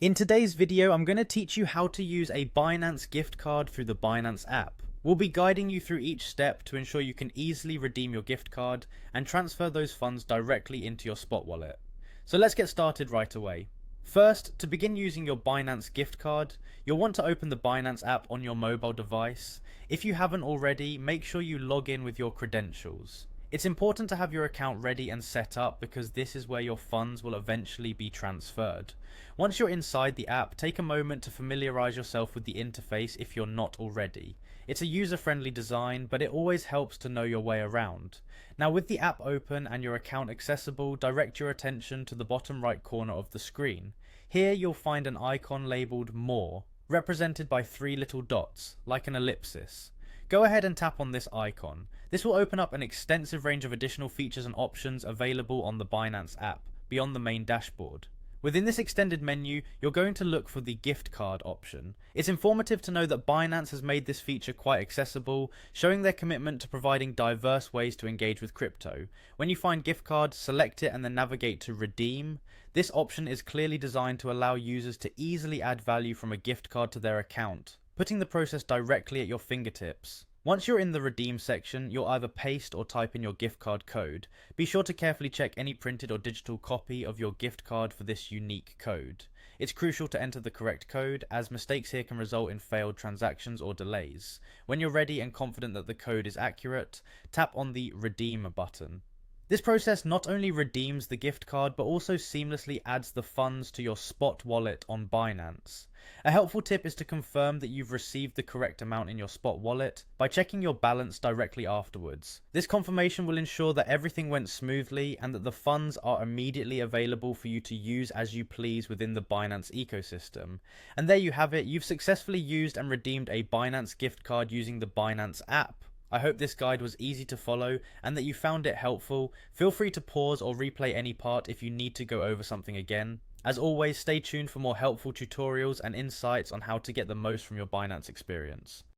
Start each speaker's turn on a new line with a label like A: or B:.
A: In today's video, I'm going to teach you how to use a Binance gift card through the Binance app. We'll be guiding you through each step to ensure you can easily redeem your gift card and transfer those funds directly into your spot wallet. So let's get started right away. First, to begin using your Binance gift card, you'll want to open the Binance app on your mobile device. If you haven't already, make sure you log in with your credentials. It's important to have your account ready and set up because this is where your funds will eventually be transferred. Once you're inside the app, take a moment to familiarize yourself with the interface if you're not already. It's a user-friendly design, but it always helps to know your way around. Now, with the app open and your account accessible, direct your attention to the bottom right corner of the screen. Here you'll find an icon labeled More, represented by three little dots, like an ellipsis. Go ahead and tap on this icon. This will open up an extensive range of additional features and options available on the Binance app, beyond the main dashboard. Within this extended menu, you're going to look for the gift card option. It's informative to know that Binance has made this feature quite accessible, showing their commitment to providing diverse ways to engage with crypto. When you find gift card, select it and then navigate to redeem. This option is clearly designed to allow users to easily add value from a gift card to their account, putting the process directly at your fingertips. Once you're in the redeem section, you'll either paste or type in your gift card code. Be sure to carefully check any printed or digital copy of your gift card for this unique code. It's crucial to enter the correct code, as mistakes here can result in failed transactions or delays. When you're ready and confident that the code is accurate, tap on the redeem button. This process not only redeems the gift card, but also seamlessly adds the funds to your spot wallet on Binance. A helpful tip is to confirm that you've received the correct amount in your spot wallet by checking your balance directly afterwards. This confirmation will ensure that everything went smoothly and that the funds are immediately available for you to use as you please within the Binance ecosystem. And there you have it, you've successfully used and redeemed a Binance gift card using the Binance app. I hope this guide was easy to follow and that you found it helpful. Feel free to pause or replay any part if you need to go over something again. As always, stay tuned for more helpful tutorials and insights on how to get the most from your Binance experience.